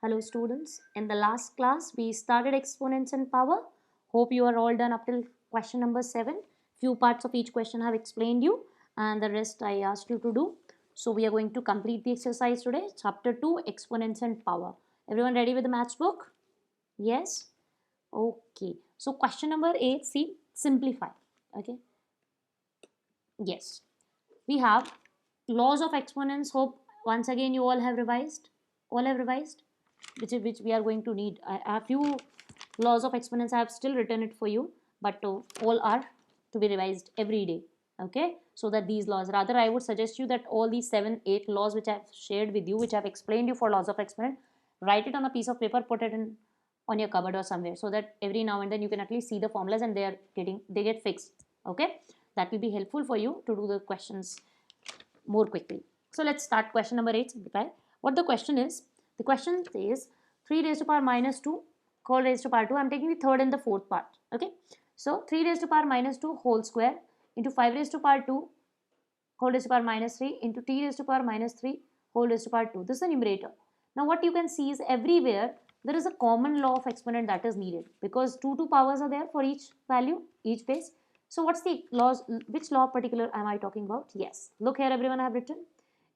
Hello students, in the last class we started exponents and power. Hope you are all done up till question number 7. Few parts of each question I have explained you and the rest I asked you to do. So we are going to complete the exercise today. Chapter 2, exponents and power. Everyone ready with the maths book? Yes? Okay. So question number 8, see, simplify. Okay. Yes. We have laws of exponents. Hope once again you all have revised. All have revised? Which we are going to need. I have few laws of exponents. I have still written it for you, but all are to be revised every day. Okay, so that these laws, rather I would suggest you that all these 7-8 laws which I have shared with you, which I have explained you for laws of exponent, write it on a piece of paper, put it in on your cupboard or somewhere, so that every now and then you can at least see the formulas and they get fixed. Okay, that will be helpful for you to do the questions more quickly. So let's start question number 8. Simplify. What the question is? The question says 3 raised to power minus 2 whole raised to power 2. I'm taking the third and the fourth part. Okay. So 3 raised to power minus 2 whole square into 5 raised to power 2 whole raised to power minus 3 into t raised to power minus 3 whole raised to power 2. This is the numerator. Now what you can see is everywhere there is a common law of exponent that is needed because two powers are there for each value, each base. So what's the laws, which law particular am I talking about? Yes. Look here everyone, I have written.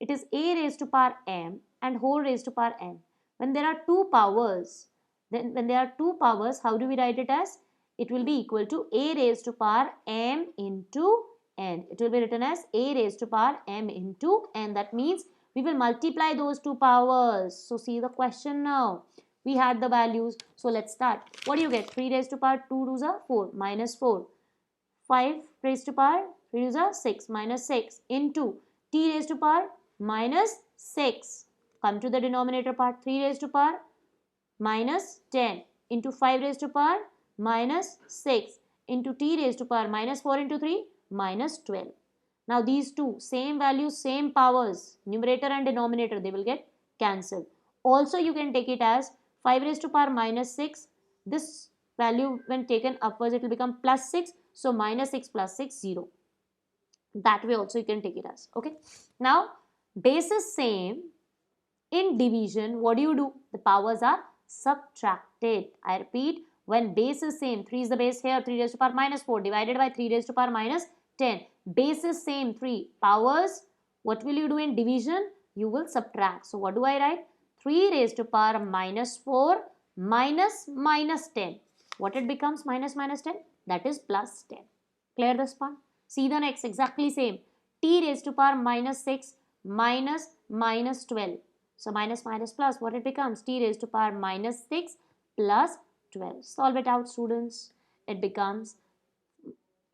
It is a raised to power m and whole raised to power n. When there are two powers, then when there are two powers, how do we write it as? It will be equal to a raised to power m into n. It will be written as a raised to power m into n. That means we will multiply those two powers. So see the question now. We had the values. So let's start. What do you get? 3 raised to power 2 to the 4 minus 4. 5 raised to power 3 to the 6 minus 6 into t raised to power minus 6. Come to the denominator part. 3 raised to power minus 10 into 5 raised to power minus 6 into t raised to power minus 4 into 3 minus 12. Now these two same values, same powers, numerator and denominator, they will get cancelled. Also you can take it as 5 raised to power minus 6. This value when taken upwards it will become plus 6. So minus 6 plus 6, 0. That way also you can take it as. Okay. Now base is same. In division, what do? The powers are subtracted. I repeat, when base is same, 3 is the base here, 3 raised to power minus 4 divided by 3 raised to power minus 10. Base is same, 3. Powers, what will you do in division? You will subtract. So what do I write? 3 raised to power minus 4 minus minus 10. What it becomes minus minus 10? That is plus 10. Clear this part? See the next, exactly same. T raised to power minus 6 minus minus 12. So minus minus plus, what it becomes? T raised to power minus 6 plus 12. Solve it out students. It becomes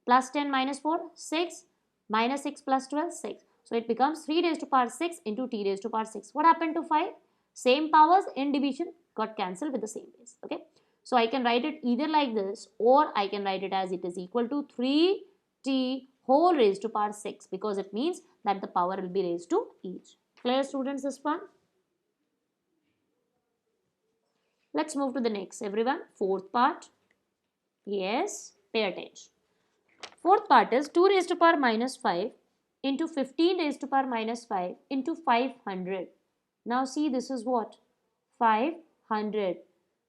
plus 10 minus 4, 6, minus 6 plus 12, 6. So it becomes 3 raised to power 6 into t raised to power 6. What happened to 5? Same powers in division got cancelled with the same base. Okay. So I can write it either like this or I can write it as it is equal to 3t whole raised to power 6 because it means that the power will be raised to each. Clear students this one? Let's move to the next, everyone. Fourth part. Yes, pay attention. Fourth part is 2 raised to power minus 5 into 15 raised to power minus 5 into 500. Now see, this is what? 500.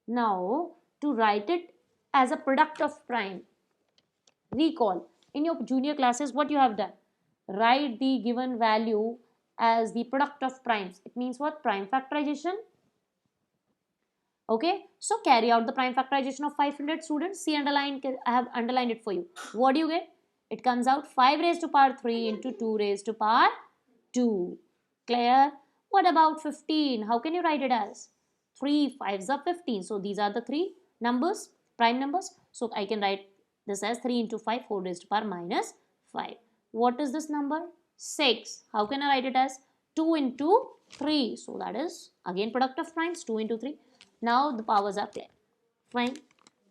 Now, to write it as a product of prime, recall, in your junior classes, what you have done? Write the given value as the product of primes. It means what? Prime factorization. Okay, so carry out the prime factorization of 500 students. See, I have underlined it for you. What do you get? It comes out 5 raised to power 3 into 2 raised to power 2. Clear? What about 15? How can you write it as? 3 5s are 15. So these are the three numbers, prime numbers. So I can write this as 3 into 5 whole raised to power minus 5. What is this number? 6. How can I write it as? 2 into 3. So that is again product of primes, 2 into 3. Now the powers are clear. Fine.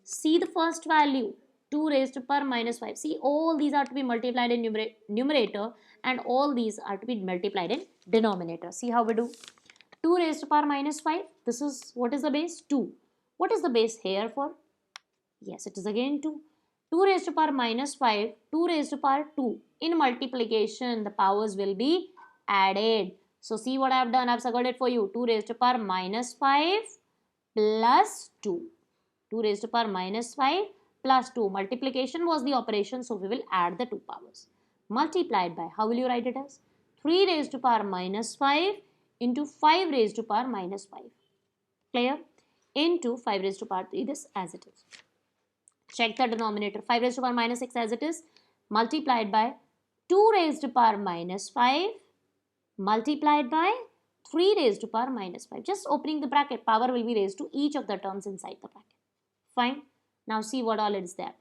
See the first value, 2 raised to power minus 5. See, all these are to be multiplied in numerator and all these are to be multiplied in denominator. See how we do. 2 raised to power minus 5. This is, what is the base? 2. What is the base here for? Yes, it is again 2. 2 raised to power minus 5, 2 raised to power 2. In multiplication, the powers will be added. So see what I have done. I have circled it for you. 2 raised to power minus 5 plus 2. 2 raised to power minus 5 plus 2. Multiplication was the operation, so we will add the two powers. Multiplied by, how will you write it as? 3 raised to power minus 5 into 5 raised to power minus 5. Clear? Into 5 raised to power 3, this as it is. Check the denominator. 5 raised to power minus 6 as it is. Multiplied by 2 raised to power minus 5 multiplied by 3 raised to power minus 5. Just opening the bracket, power will be raised to each of the terms inside the bracket. Fine. Now see what all is there.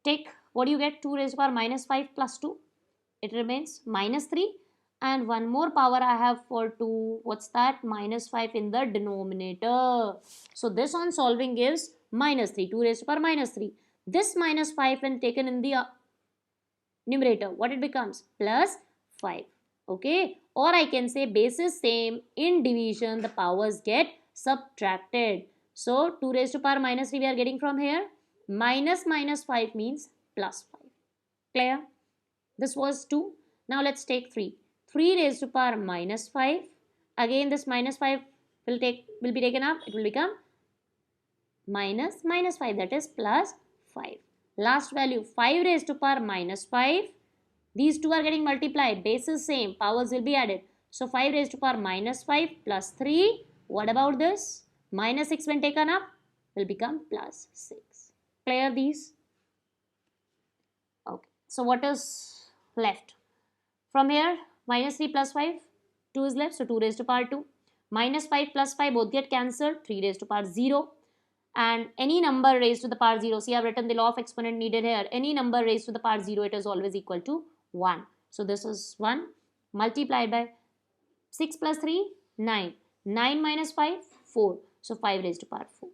Take, what do you get? 2 raised to power minus 5 plus 2. It remains minus 3. And one more power I have for 2. What's that? Minus 5 in the denominator. So this on solving gives minus 3. 2 raised to power minus 3. This minus 5 when taken in the numerator, what it becomes? Plus 5. Okay, or I can say base is same, in division the powers get subtracted. So 2 raised to power minus 3 we are getting from here, minus 5 means plus 5. Clear? This was 2. Now let's take 3. 3 raised to power minus 5. Again this minus 5 will be taken up. It will become minus 5, that is plus 5. Last value 5 raised to power minus 5. These two are getting multiplied. Base is same. Powers will be added. So 5 raised to power minus 5 plus 3. What about this? Minus 6 when taken up will become plus 6. Clear these? Okay. So what is left? From here, minus 3 plus 5. 2 is left. So 2 raised to power 2. Minus 5 plus 5 both get cancelled. 3 raised to power 0. And any number raised to the power 0. See, I have written the law of exponent needed here. Any number raised to the power 0, it is always equal to 1. So this is 1 multiplied by 6 plus 3, 9. 9 minus 5, 4. So 5 raised to power 4.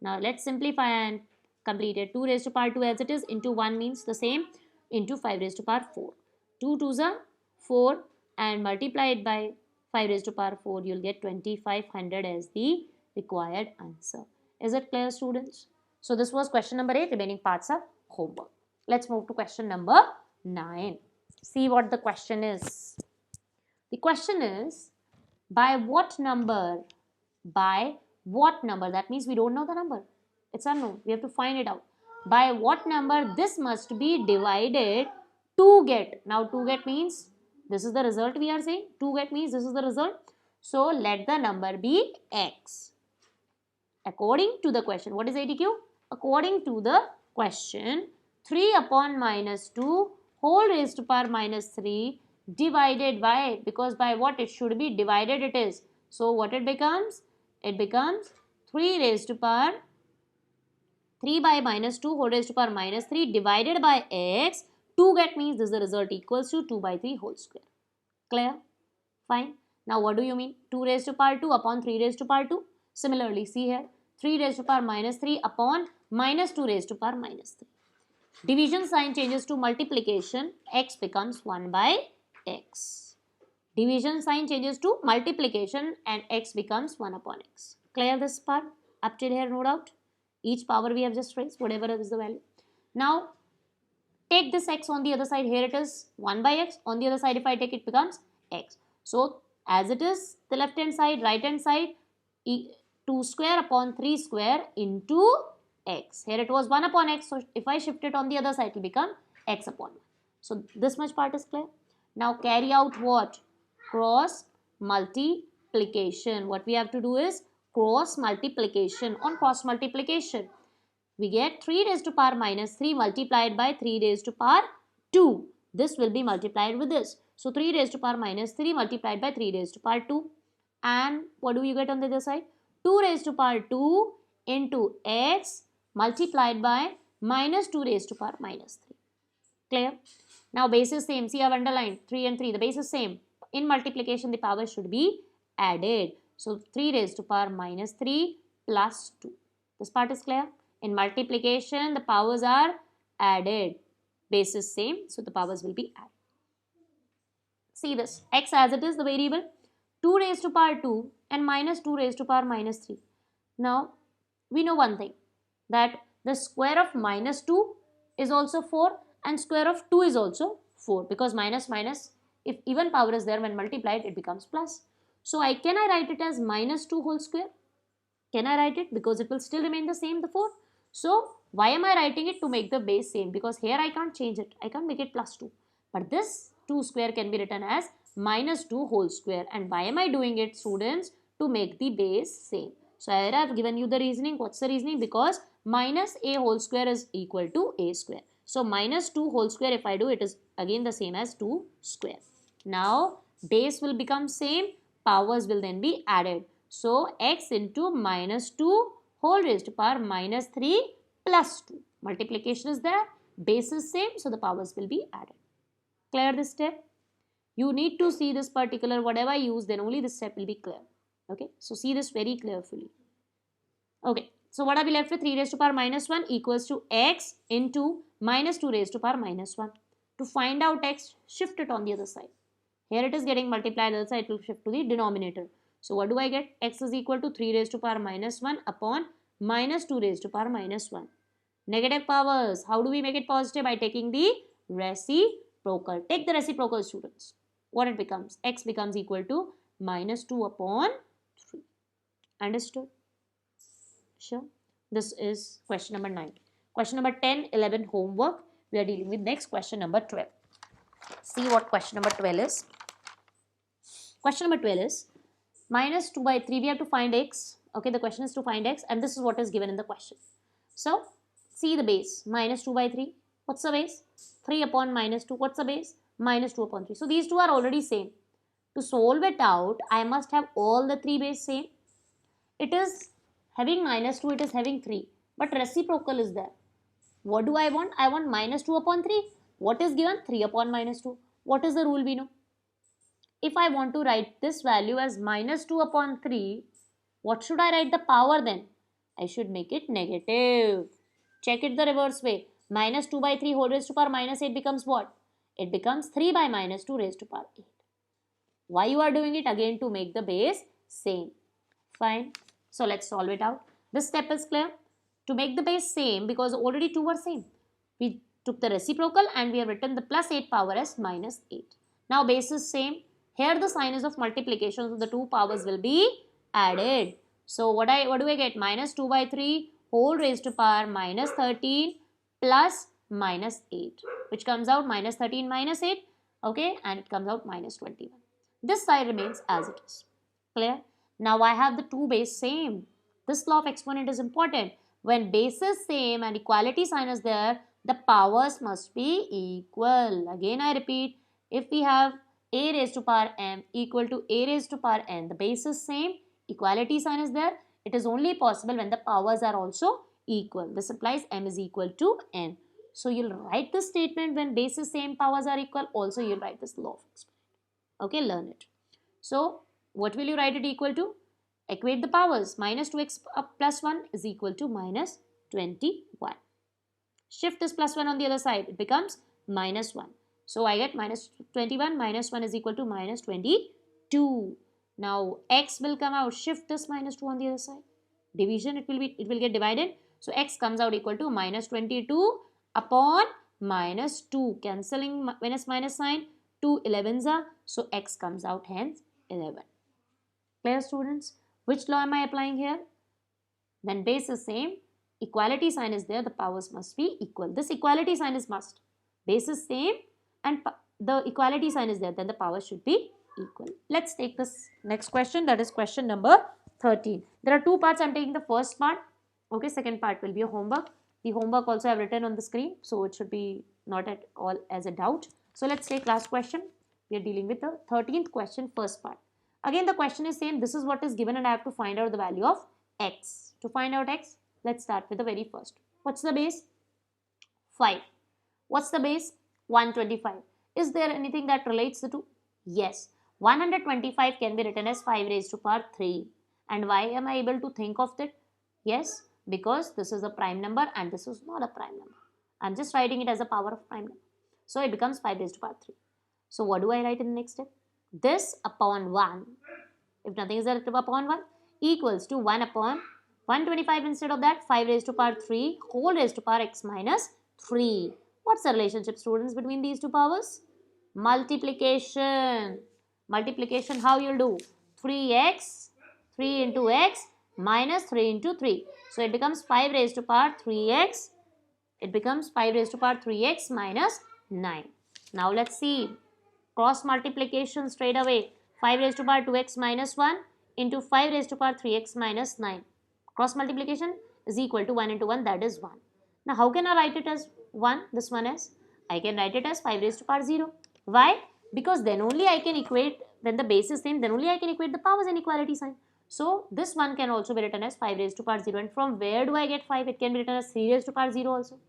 Now let's simplify and complete it. 2 raised to power 2 as it is into 1 means the same into 5 raised to power 4. 2 2s are 4 and multiplied by 5 raised to power 4, you will get 2500 as the required answer. Is it clear, students? So this was question number 8. Remaining parts are homework. Let's move to question number 9. See what the question is. The question is, by what number? By what number? That means we don't know the number. It's unknown. We have to find it out. By what number this must be divided to get? Now to get means this is the result we are saying. To get means this is the result. So let the number be x. According to the question, what is ATQ? According to the question, 3 upon minus 2 whole raised to power minus 3 divided by, because by what it should be divided it is. So what it becomes? It becomes 3 raised to power 3 by minus 2 whole raised to power minus 3 divided by x. To get means this is the result equals to 2 by 3 whole square. Clear? Fine. Now what do you mean? 2 raised to power 2 upon 3 raised to power 2. Similarly, see here, 3 raised to power minus 3 upon minus 2 raised to power minus 3. Division sign changes to multiplication. X becomes 1 by x. Division sign changes to multiplication and x becomes 1 upon x. Clear this part? Up till here, no doubt. Each power we have just raised, whatever is the value. Now, take this x on the other side. Here it is 1 by x. On the other side, if I take it, becomes x. So, as it is, the left hand side, right hand side, 2 square upon 3 square into x. Here it was 1 upon x. So, if I shift it on the other side, it will become x upon 1. So, this much part is clear. Now, carry out what? Cross multiplication. What we have to do is cross multiplication. On cross multiplication, we get 3 raised to power minus 3 multiplied by 3 raised to power 2. This will be multiplied with this. So, 3 raised to power minus 3 multiplied by 3 raised to power 2. And what do you get on the other side? 2 raised to power 2 into x multiplied by minus 2 raised to power minus 3. Clear? Now, base is same. See, I have underlined 3 and 3. The base is same. In multiplication, the power should be added. So, 3 raised to power minus 3 plus 2. This part is clear? In multiplication, the powers are added. Base is same. So, the powers will be added. See this. X as it is, the variable. 2 raised to power 2 and minus 2 raised to power minus 3. Now, we know one thing. That the square of minus 2 is also 4 and square of 2 is also 4. Because minus, if even power is there, when multiplied, it becomes plus. So, can I write it as minus 2 whole square? Can I write it? Because it will still remain the same, the 4. So why am I writing it? To make the base same, because here I can't change it. I can't make it plus 2. But this 2 square can be written as minus 2 whole square. And why am I doing it, students? To make the base same. So here I have given you the reasoning. What's the reasoning? Because minus a whole square is equal to a square. So minus 2 whole square, if I do, it is again the same as 2 square. Now base will become same. Powers will then be added. So x into minus 2 whole raised to power minus 3 plus 2. Multiplication is there. Base is same. So the powers will be added. Clear this step? You need to see this particular, whatever I use, then only this step will be clear. Okay. So see this very carefully. Okay. So what are we left with? 3 raised to power minus 1 equals to x into minus 2 raised to power minus 1. To find out x, shift it on the other side. Here it is getting multiplied, other side it will shift to the denominator. So what do I get? X is equal to 3 raised to power minus 1 upon minus 2 raised to power minus 1. Negative powers. How do we make it positive? By taking the reciprocal. Take the reciprocal, students. What it becomes? X becomes equal to minus 2 upon 3. Understood? Sure. This is question number 9. Question number 10, 11 homework. We are dealing with next question number 12. See what question number 12 is. Question number 12 is minus 2 by 3. We have to find x. Okay, the question is to find x, and this is what is given in the question. So, see the base. Minus 2 by 3. What's the base? 3 upon minus 2. What's the base? Minus 2 upon 3. So, these two are already same. To solve it out, I must have all the 3 base same. It is having minus 2, it is having 3. But reciprocal is there. What do I want? I want minus 2 upon 3. What is given? 3 upon minus 2. What is the rule we know? If I want to write this value as minus 2 upon 3, what should I write the power then? I should make it negative. Check it the reverse way. Minus 2 by 3 whole raised to power minus 8 becomes what? It becomes 3 by minus 2 raised to power 8. Why you are doing it? Again to make the base same. Fine. So let's solve it out. This step is clear. To make the base same, because already two were same, we took the reciprocal and we have written the plus 8 power as minus 8. Now base is same. Here the sign is of multiplication, so the two powers will be added. So what do I get? Minus 2 by 3 whole raised to power minus 13 plus minus 8, which comes out minus 13 minus 8. Okay, and it comes out minus 21. This side remains as it is. Clear? Now I have the two base same. This law of exponent is important. When base is same and equality sign is there, the powers must be equal. Again I repeat, if we have a raised to power m equal to a raised to power n, the base is same, equality sign is there. It is only possible when the powers are also equal. This implies m is equal to n. So you'll write this statement when base is same, powers are equal. Also you'll write this law of exponent. Okay, learn it. So what will you write it equal to? Equate the powers. Minus 2x plus 1 is equal to minus 21. Shift this plus 1 on the other side. It becomes minus 1. So I get minus 21 minus 1 is equal to minus 22. Now x will come out. Shift this minus 2 on the other side. Division, it will get divided. So x comes out equal to minus 22 upon minus 2. Cancelling minus sign. 2 11s are. So x comes out hence 11. Clear, students? Which law am I applying here? When base is same, equality sign is there, the powers must be equal. This equality sign is must. Base is same and the equality sign is there, then the power should be equal. Let's take this next question, that is question number 13. There are two parts. I am taking the first part. Okay, second part will be a homework. The homework also I have written on the screen, so it should be not at all as a doubt. So let's take last question. We are dealing with the 13th question, first part. Again the question is same. This is what is given and I have to find out the value of x. To find out x, let's start with the very first. What's the base? 5. What's the base? 125. Is there anything that relates the two? Yes. 125 can be written as 5 raised to power 3. And why am I able to think of that? Yes, because this is a prime number and this is not a prime number. I'm just writing it as a power of prime number. So it becomes 5 raised to power 3. So what do I write in the next step? This upon 1, if nothing is there upon 1, equals to 1 upon 125. Instead of that, 5 raised to power 3 whole raised to power x minus 3. What's the relationship, students, between these two powers? Multiplication. Multiplication, how you'll do? 3x, 3 into x minus 3 into 3. So it becomes 5 raised to power 3x. It becomes 5 raised to power 3x minus 9. Now let's see. Cross multiplication straight away. 5 raised to power 2x minus 1 into 5 raised to power 3x minus 9. Cross multiplication is equal to 1 into 1, that is 1. Now how can I write it as 1? This one is, I can write it as 5 raised to power 0. Why? Because then only I can equate, when the base is same, then only I can equate the powers and equality sign. So this one can also be written as 5 raised to power 0. And from where do I get 5? It can be written as 3 raised to power 0 also.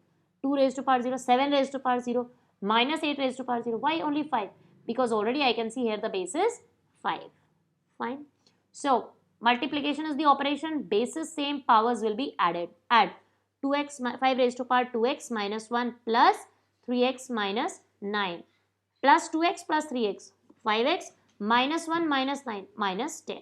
2 raised to power 0, 7 raised to power 0, minus 8 raised to power 0. Why only 5? Because already I can see here the base is 5. Fine. So multiplication is the operation. Bases same, powers will be added. Add 2x, 5 raised to power 2x minus 1 plus 3x minus 9 plus 2x plus 3x, 5x minus 1 minus 9 minus 10.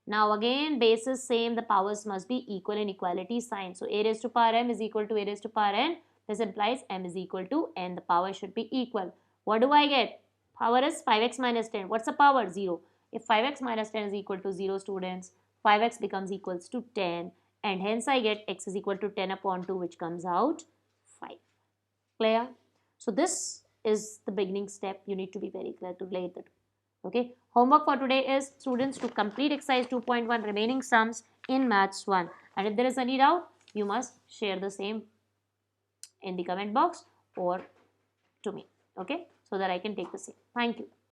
Now again base is same, the powers must be equal in equality sign. So a raised to power m is equal to a raised to power n. This implies m is equal to n. The power should be equal. What do I get? Power is 5x minus 10. What's the power? 0. If 5x minus 10 is equal to 0, students, 5x becomes equals to 10. And hence I get x is equal to 10 upon 2, which comes out 5. Clear? So this is the beginning step. You need to be very clear to relate the two. Okay. Homework for today is, students, to complete exercise 2.1 remaining sums in maths 1. And if there is any doubt, you must share the same in the comment box or to me. Okay. So that I can take the same. Thank you.